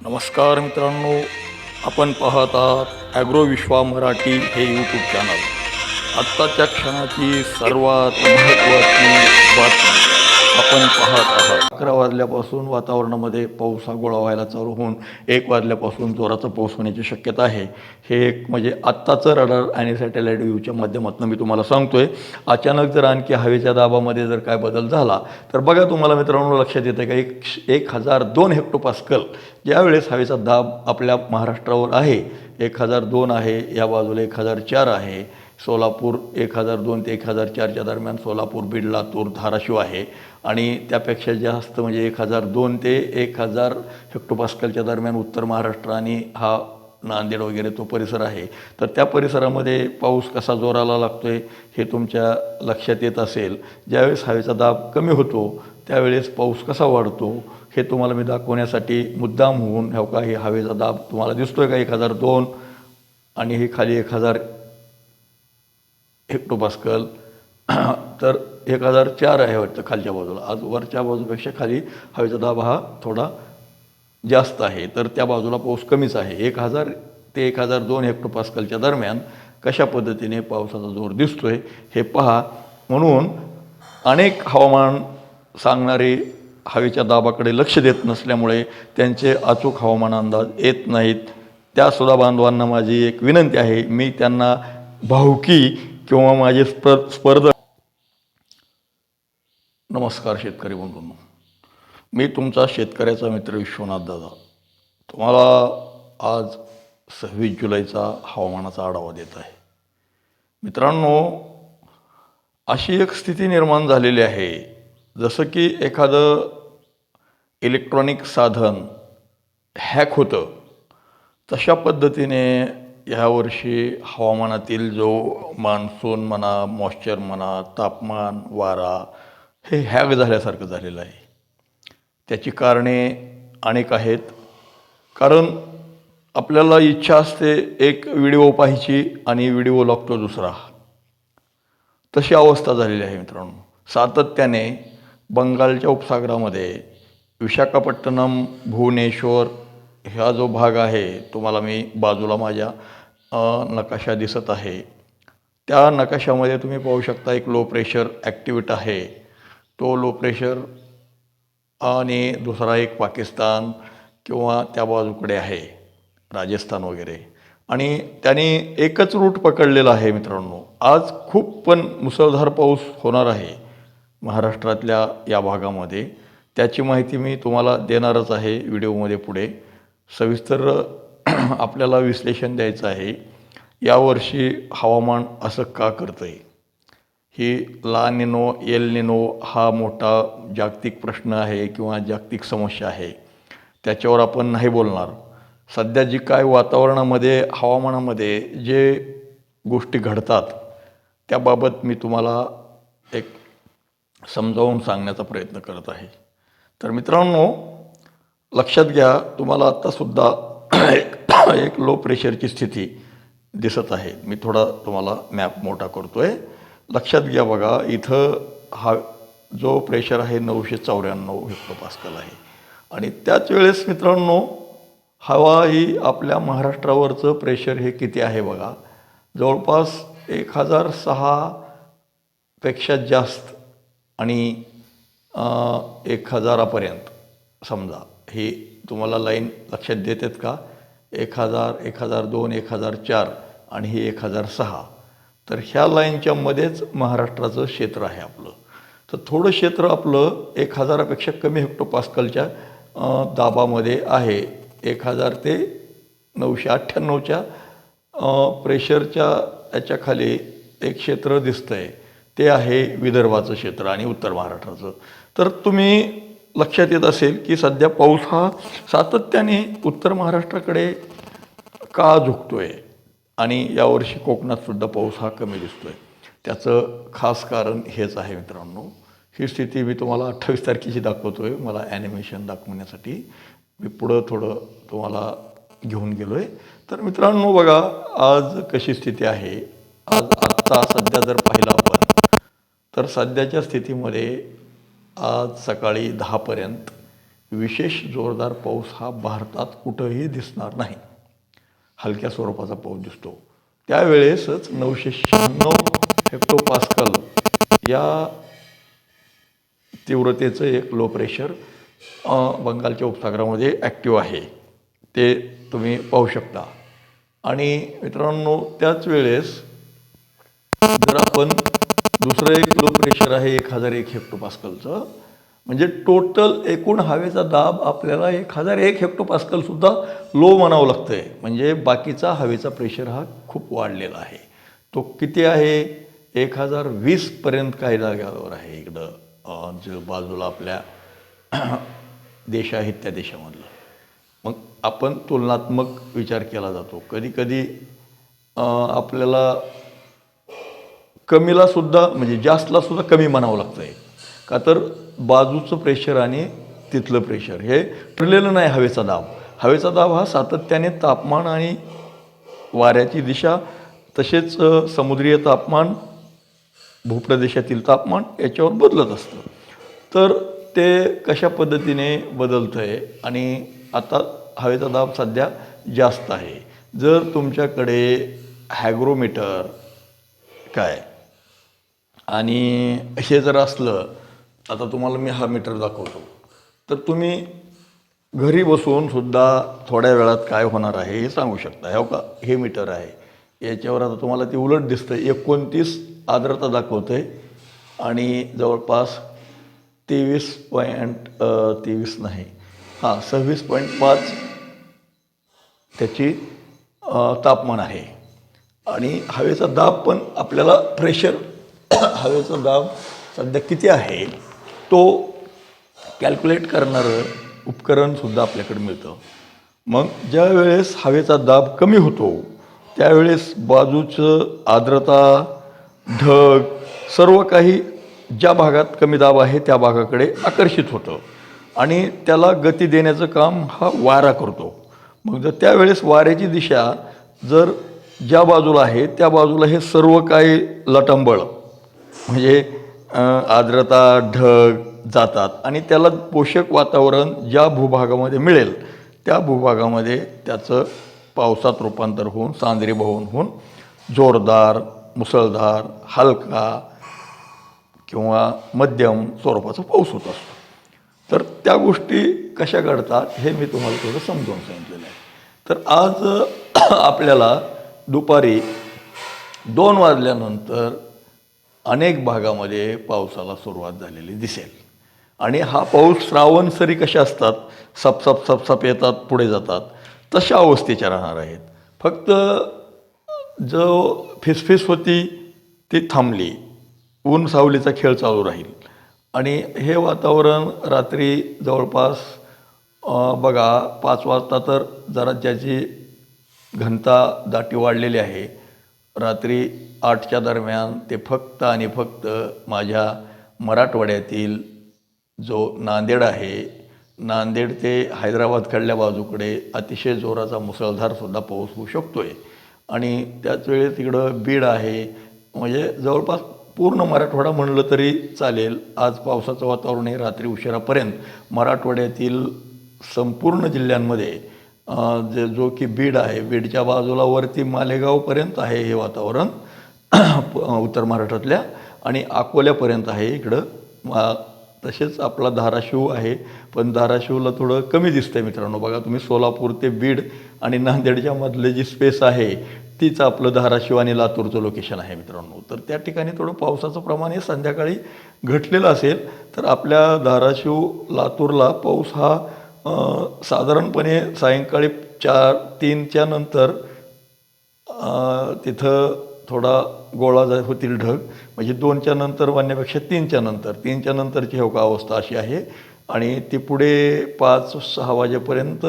नमस्कार मित्रांनो, आपण पाहत आहात ॲग्रो विश्वा मराठी हे यूट्यूब चॅनल. आत्ताच्या क्षणाची सर्वात महत्त्वाची बातमी आपण पाहत आहात. 11 वाजल्यापासून वातावरणामध्ये पाऊस हा गोळा व्हायला चालू होऊन 1 वाजल्यापासून जोराचा पाऊस होण्याची शक्यता आहे. हे एक म्हणजे आत्ताचं रडार आणि सॅटेलाईट व्ह्यूच्या माध्यमातून मी तुम्हाला सांगतोय. अचानक जर आणखी हवेच्या दाबामध्ये जर काय बदल झाला तर बघा, तुम्हाला मित्रांनो लक्षात येतं का 1002 हेक्टोपास्कल ज्यावेळेस हवेचा दाब आपल्या महाराष्ट्रावर आहे, 1002 आहे, या बाजूला 1004 आहे. सोलापूर 1002 ते 1004च्या दरम्यान सोलापूर, बीड, लातूर, धाराशिव आहे. आणि त्यापेक्षा जास्त म्हणजे 1002 ते 1000 हेक्टोपास्कलच्या दरम्यान उत्तर महाराष्ट्र आणि हा नांदेड वगैरे तो परिसर आहे. तर त्या परिसरामध्ये पाऊस कसा जोराला लागतो आहे हे तुमच्या लक्षात येत असेल. ज्यावेळेस हवेचा दाब कमी होतो त्यावेळेस पाऊस कसा वाढतो हे तुम्हाला मी दाखवण्यासाठी मुद्दाम होऊन हे हवेचा दाब तुम्हाला दिसतो आहे का 1002 आणि हे खाली 1000 हेक्टोपास्कल. तर 1004 आहे वाटतं खालच्या बाजूला. आज वरच्या बाजूपेक्षा खाली हवेचा दाब हा थोडा जास्त आहे, तर त्या बाजूला पाऊस कमीच आहे. 1000 ते 1002 हेक्टोपास्कलच्या दरम्यान कशा पद्धतीने पावसाचा जोर दिसतोय हे पहा. म्हणून अनेक हवामान सांगणारे हवेच्या दाबाकडे लक्ष देत नसल्यामुळे त्यांचे अचूक हवामान अंदाज येत नाहीत. त्यासुद्धा बांधवांना माझी एक विनंती आहे, मी त्यांना भावकी किंवा माझे स्पर्धक. नमस्कार शेतकरी बंधूंनो, मी तुमचा शेतकऱ्याचा मित्र विश्वनाथ दादा तुम्हाला आज 26 जुलैचा हवामानाचा आढावा देत आहे. मित्रांनो, अशी एक स्थिती निर्माण झालेली आहे जसं की एखादं इलेक्ट्रॉनिक साधन हॅक होतं, तशा पद्धतीने ह्यावर्षी हवामानातील जो मान्सून म्हणा, मॉइश्चर म्हणा, तापमान, वारा हे हॅक झाल्यासारखं झालेलं आहे. त्याची कारणे अनेक आहेत. कारण आपल्याला इच्छा असते एक व्हिडिओ पाहायची आणि व्हिडिओ लागतो दुसरा, तशी अवस्था झालेली आहे मित्रांनो. सातत्याने बंगालच्या उपसागरामध्ये विशाखापट्टणम, भुवनेश्वर हा जो भाग आहे, तुम्हाला मी बाजूला माझ्या नकाशा दिसत आहे, त्या नकाशामध्ये तुम्ही पाहू शकता एक लो प्रेशर ॲक्टिव्हेट आहे. तो लो प्रेशर आणि दुसरा एक पाकिस्तान किंवा त्या बाजूकडे आहे, राजस्थान वगैरे, आणि त्याने एकच रूट पकडलेला आहे मित्रांनो. आज खूप पण मुसळधार पाऊस होणार आहे महाराष्ट्रातल्या या भागामध्ये. त्याची माहिती मी तुम्हाला देणारच आहे व्हिडिओमध्ये पुढे. सविस्तर आपल्याला विश्लेषण द्यायचं आहे यावर्षी हवामान असं का करतं आहे. ही ला निनो, एल निनो हा मोठा जागतिक प्रश्न आहे किंवा जागतिक समस्या आहे, त्याच्यावर आपण नाही बोलणार. सध्या जी काय वातावरणामध्ये, हवामानामध्ये जे गोष्टी घडतात त्याबाबत मी तुम्हाला एक समजावून सांगण्याचा प्रयत्न करत आहे. तर मित्रांनो, लक्षात घ्या, तुम्हाला आत्तासुद्धा एक लो प्रेशरची स्थिती दिसत आहे. मी थोडा तुम्हाला मॅप मोठा करतो आहे, लक्षात घ्या. बघा, इथं हा जो प्रेशर आहे 994 हेक्टोपास्कल आहे. आणि त्याच वेळेस मित्रांनो, हवा ही आपल्या महाराष्ट्रावरचं प्रेशर हे किती आहे बघा, जवळपास 1006 पेक्षा जास्त आणि 1000पर्यंत समजा. हे तुम्हाला लाईन लक्षात देतात का, 1000, 1002, 1004 आणि हे 1006. तर ह्या लाईनच्या मध्येच महाराष्ट्राचं क्षेत्र आहे आपलं. तर थोडं क्षेत्र आपलं 1000पेक्षा कमी हेक्टोपास्कलच्या दाबामध्ये आहे. 1000 ते 998च्या प्रेशरच्या याच्याखाली एक क्षेत्र दिसतं आहे, ते आहे विदर्भाचं क्षेत्र आणि उत्तर महाराष्ट्राचं. तर तुम्ही लक्षात येत असेल की सध्या पाऊस हा सातत्याने उत्तर महाराष्ट्राकडे का झुकतो आहे आणि यावर्षी कोकणातसुद्धा पाऊस हा कमी दिसतो आहे. त्याचं खास कारण हेच आहे मित्रांनो. ही स्थिती मी तुम्हाला 28 तारखेची दाखवतो आहे, मला ॲनिमेशन दाखवण्यासाठी मी पुढं थोडं तुम्हाला घेऊन गेलो आहे. तर मित्रांनो बघा, आज कशी स्थिती आहे. आत्ता सध्या जर पाहिलं आपण तर सध्याच्या स्थितीमध्ये आज सकाळी 10पर्यंत विशेष जोरदार पाऊस हा भारतात कुठंही दिसणार नाही. हलक्या स्वरूपाचा पाऊस दिसतो. त्यावेळेसच 996 हेक्टोपास्कल या तीव्रतेचं एक लो प्रेशर बंगालच्या उपसागरामध्ये ॲक्टिव्ह आहे. ते तुम्ही पाहू शकता. आणि मित्रांनो, त्याच वेळेस जर आपण दुसरं एक लो प्रेशर आहे 1001 हेक्टोपास्कलचं, म्हणजे टोटल एकूण हवेचा दाब आपल्याला 1001 हेक्टोपास्कलसुद्धा लो म्हणावं लागतं आहे. म्हणजे बाकीचा हवेचा प्रेशर हा खूप वाढलेला आहे. तो किती आहे? 1020पर्यंत काही जाग्यावर आहे. इकडं जो बाजूला आपल्या देश आहेत त्या देशामधलं. मग आपण तुलनात्मक विचार केला जातो. कधी कधी आपल्याला कमीलासुद्धा म्हणजे जास्तलासुद्धा कमी म्हणावं लागतं आहे. का तर बाजूचं प्रेशर आणि तिथलं प्रेशर हे ठरलेलं नाही. हवेचा दाब हा सातत्याने तापमान आणि वाऱ्याची दिशा, तसेच समुद्रीय तापमान, भूप्रदेशातील तापमान याच्यावर बदलत असतं. तर ते कशा पद्धतीने बदलतं आहे. आणि आता हवेचा दाब सध्या जास्त आहे. जर तुमच्याकडे हॅग्रोमीटर काय आणि हे जर असलं, आता तुम्हाला मी हा मीटर दाखवतो, तर तुम्ही घरी बसून सुद्धा थोड्या वेळात काय होणार आहे हे सांगू शकता. हो का, हे मीटर आहे, याच्यावर आता तुम्हाला ते उलट दिसतं. 29 आर्द्रता दाखवतं आहे आणि जवळपास 23 नाही 26.5 त्याची तापमान आहे. आणि हवेचा दाब पण आपल्याला प्रेशर हवेचा दाब सध्या किती आहे तो कॅल्क्युलेट करणारं उपकरणसुद्धा आपल्याकडे मिळतं. मग ज्या वेळेस हवेचा दाब कमी होतो त्यावेळेस बाजूचं आर्द्रता, ढग, सर्व काही ज्या भागात कमी दाब आहे त्या भागाकडे आकर्षित होतं आणि त्याला गती देण्याचं काम हा वारा करतो. मग जर त्यावेळेस वाऱ्याची दिशा जर ज्या बाजूला आहे त्या बाजूला हे सर्व काही लटंबळ म्हणजे आर्द्रता, ढग जातात आणि त्याला पोषक वातावरण ज्या भूभागामध्ये मिळेल त्या भूभागामध्ये त्याचं पावसात रूपांतर होऊन सांद्रीभवन होऊन जोरदार, मुसळधार, हलका किंवा मध्यम स्वरूपाचा पाऊस होत असतो. तर त्या गोष्टी कशा घडतात हे मी तुम्हाला थोडं समजावून सांगितलेलं आहे. तर आज आपल्याला दुपारी 2 वाजल्यानंतर अनेक भागामध्ये पावसाला सुरुवात झालेली दिसेल. आणि हा पाऊस श्रावण सरी कशा असतात, सपसप सपसप येतात पुढे जातात, तशा अवस्थेच्या राहणार आहेत. फक्त जो फिसफिस होती ती थांबली, ऊन सावलीचा खेळ चालू राहील. आणि हे वातावरण रात्री जवळपास बघा 5 वाजता तर जरा ज्याची घनता दाटी वाढलेली आहे, रात्री 8च्या दरम्यान ते फक्त आणि फक्त माझ्या मराठवाड्यातील जो नांदेड आहे, नांदेड ते हैदराबादकडल्या बाजूकडे अतिशय जोराचा मुसळधारसुद्धा पाऊस होऊ शकतो आहे. आणि त्याच वेळेस तिकडं बीड आहे, म्हणजे जवळपास पूर्ण मराठवाडा म्हणलं तरी चालेल. आज पावसाचं वातावरण हे रात्री उशिरापर्यंत मराठवाड्यातील संपूर्ण जिल्ह्यांमध्ये जो की बीड आहे, बीडच्या बाजूला वरती मालेगावपर्यंत आहे हे वातावरण उत्तर महाराष्ट्रातल्या, आणि अकोल्यापर्यंत आहे इकडं. तसेच आपला धाराशिव आहे, पण धाराशिवला थोडं कमी दिसतंय मित्रांनो. बघा तुम्ही, सोलापूर ते बीड आणि नांदेडच्या मधले जी स्पेस आहे तीच आपलं धाराशिव आणि लातूरचं लोकेशन आहे मित्रांनो. तर त्या ठिकाणी थोडं पावसाचं प्रमाण हे संध्याकाळी घटलेलं असेल. तर आपल्या धाराशिव, लातूरला पाऊस हा साधारणपणे सायंकाळी 4-3च्या नंतर तिथं थोडा गोळा होतील ढग, म्हणजे 2च्या नंतर म्हणण्यापेक्षा 3च्या नंतर. 3च्या नंतरची अवस्था अशी आहे आणि ती पुढे 5-6 वाजेपर्यंत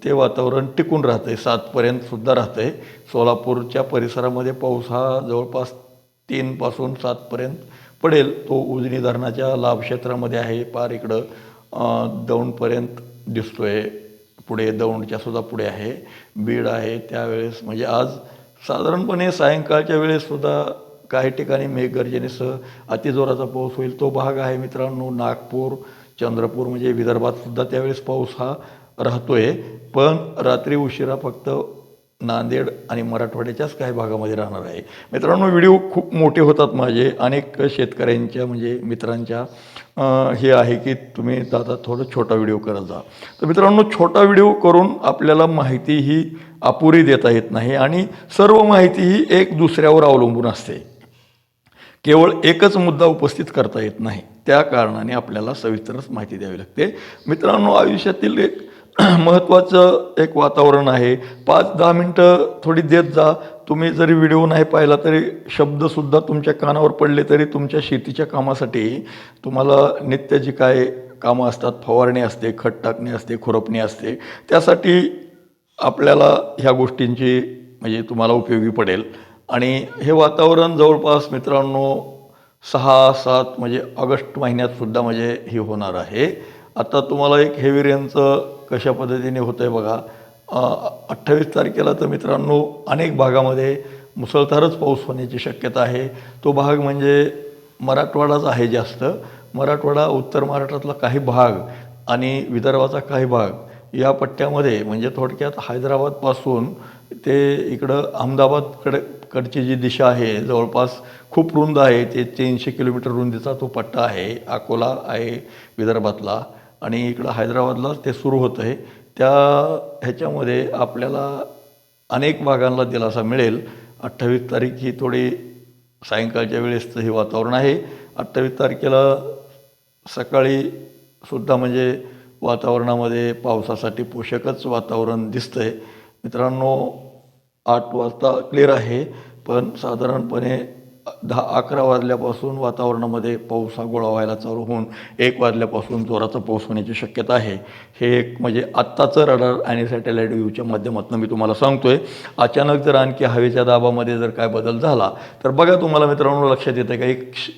ते वातावरण टिकून राहतं आहे. 7पर्यंतसुद्धा राहतं आहे. सोलापूरच्या परिसरामध्ये पाऊस हा जवळपास 3 पासून 7पर्यंत पडेल. तो उजनी धरणाच्या लाभक्षेत्रामध्ये आहे, पार इकडं दौंडपर्यंत दिसतो आहे. पुढे दौंडच्यासुद्धा पुढे आहे, बीड आहे. त्यावेळेस म्हणजे आज साधारणपणे सायंकाळच्या वेळेससुद्धा काही ठिकाणी मेघगर्जनेसह अतिजोराचा पाऊस होईल. तो भाग आहे मित्रांनो नागपूर, चंद्रपूर म्हणजे विदर्भातसुद्धा त्यावेळेस पाऊस हा राहतोय, पण रात्री उशिरा फक्त नांदेड आणि मराठवाड्याच्याच काही भागामध्ये राहणार आहे. मित्रांनो, व्हिडिओ खूप मोठे होतात माझे. अनेक शेतकऱ्यांच्या म्हणजे मित्रांच्या हे आहे की तुम्ही दादा थोडं छोटा व्हिडिओ करत जा. तर मित्रांनो, छोटा व्हिडिओ करून आपल्याला माहिती ही अपुरी देता येत नाही आणि सर्व माहिती ही एक दुसऱ्यावर अवलंबून असते. केवळ एकच मुद्दा उपस्थित करता येत नाही. त्या कारणाने आपल्याला सविस्तरच माहिती द्यावी लागते. मित्रांनो, आयुष्यातील एक महत्त्वाचं एक वातावरण आहे. 5-10 मिनटं थोडी देत जा. तुम्ही जरी व्हिडिओ नाही पाहिला तरी शब्दसुद्धा तुमच्या कानावर पडले तरी तुमच्या शेतीच्या कामासाठी तुम्हाला नित्य जी काय कामं असतात, फवारणी असते, खत टाकणे असते, खुरपणी असते, त्यासाठी आपल्याला ह्या गोष्टींची म्हणजे तुम्हाला उपयोगी पडेल. आणि हे वातावरण जवळपास मित्रांनो 6-7 म्हणजे ऑगस्ट महिन्यातसुद्धा म्हणजे हे होणार आहे. आता तुम्हाला एक हेवी रेनचं कशा पद्धतीने होतं आहे बघा. 28 तारखेला तर मित्रांनो अनेक भागामध्ये मुसळधारच पाऊस होण्याची शक्यता आहे. तो भाग म्हणजे मराठवाडाच आहे जास्त. मराठवाडा, उत्तर महाराष्ट्रातला काही भाग आणि विदर्भाचा काही भाग या पट्ट्यामध्ये म्हणजे थोडक्यात हैदराबादपासून ते इकडं अहमदाबादकडची जी दिशा आहे जवळपास खूप रुंद आहे. ते 300 किलोमीटर रुंदीचा तो पट्टा आहे. अकोला आहे विदर्भातला आणि इकडं हैदराबादला ते सुरू होतं आहे. त्या ह्याच्यामध्ये आपल्याला अनेक भागांना दिलासा मिळेल. 28 तारीख ही थोडी सायंकाळच्या वेळेसचं हे वातावरण आहे. 28 तारखेला सकाळी सुद्धा म्हणजे वातावरणामध्ये पावसासाठी पोषकच वातावरण दिसतं आहे. मित्रांनो, 8 वाजता क्लिअर आहे, पण साधारणपणे 10-11 वाजल्यापासून वातावरणामध्ये पाऊस हा गोळा व्हायला चालू होऊन 1 वाजल्यापासून जोराचा पाऊस होण्याची शक्यता आहे. हे एक म्हणजे आत्ताचं रडार आणि सॅटेलाईट व्ह्यूच्या माध्यमातून मी तुम्हाला सांगतोय. अचानक जर आणखी हवेच्या दाबामध्ये जर काय बदल झाला तर बघा तुम्हाला मित्रांनो लक्षात येतं का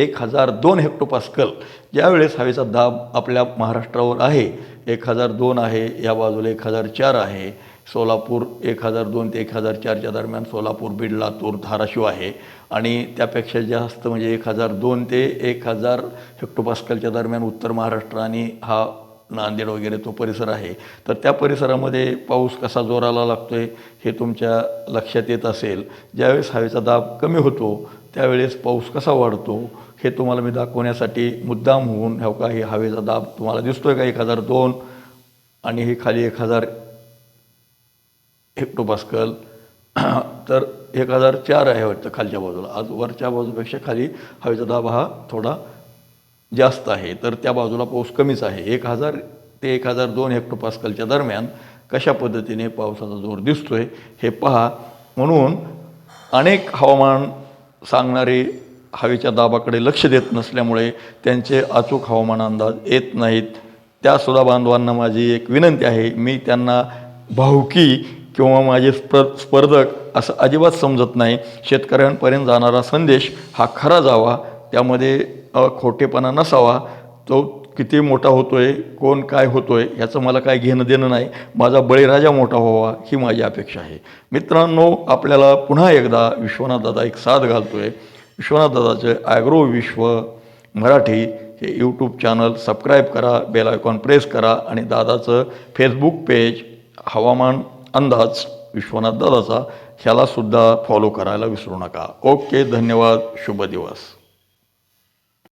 1002 हेक्टोपास्कल ज्यावेळेस हवेचा दाब आपल्या महाराष्ट्रावर आहे 1002 आहे, या बाजूला 1004 आहे. सोलापूर 1002 ते 1004च्या दरम्यान सोलापूर, बीड, लातूर, धाराशिव आहे आणि त्यापेक्षा जास्त म्हणजे 1002 ते 1000 हेक्टोपास्कलच्या दरम्यान उत्तर महाराष्ट्र आणि हा नांदेड वगैरे तो परिसर आहे. तर त्या परिसरामध्ये पाऊस कसा जोराला लागतो आहे हे तुमच्या लक्षात येत असेल. ज्यावेळेस हवेचा दाब कमी होतो त्यावेळेस पाऊस कसा वाढतो हे तुम्हाला मी दाखवण्यासाठी मुद्दाम होऊन हो का हे हवेचा दाब तुम्हाला दिसतोय का 1002 आणि हे खाली 1000 हेक्टोपास्कल तर 1004 आहे वाटतं खालच्या बाजूला. आज वरच्या बाजूपेक्षा खाली हवेचा दाब हा थोडा जास्त आहे, तर त्या बाजूला पाऊस कमीच आहे. 1000 ते 1002 हेक्टोपास्कलच्या दरम्यान कशा पद्धतीने पावसाचा जोर दिसतोय हे पहा. म्हणून अनेक हवामान सांगणारे हवेच्या दाबाकडे लक्ष देत नसल्यामुळे त्यांचे अचूक हवामान अंदाज येत नाहीत. त्यासुद्धा बांधवांना माझी एक विनंती आहे, मी त्यांना भावकी किंवा माझे स्पर्धक असं अजिबात समजत नाही. शेतकऱ्यांपर्यंत जाणारा संदेश हा खरा जावा, त्यामध्ये खोटेपणा नसावा. तो किती मोठा होतोय, कोण काय होतोय ह्याचं मला काय घेणं देणं नाही. माझा बळीराजा मोठा व्हावा ही माझी अपेक्षा आहे. मित्रांनो, आपल्याला पुन्हा एकदा विश्वनाथ दादा एक साथ घालतोय. विश्वनाथ दादाचे ॲग्रो विश्व मराठी हे यूट्यूब चॅनल सबस्क्राईब करा, बेल आयकॉन प्रेस करा आणि दादाचं फेसबुक पेज हवामान अंदाज विश्वनाथ दादाचा ह्यालासुद्धा फॉलो करायला विसरू नका. ओके, धन्यवाद, शुभ दिवस.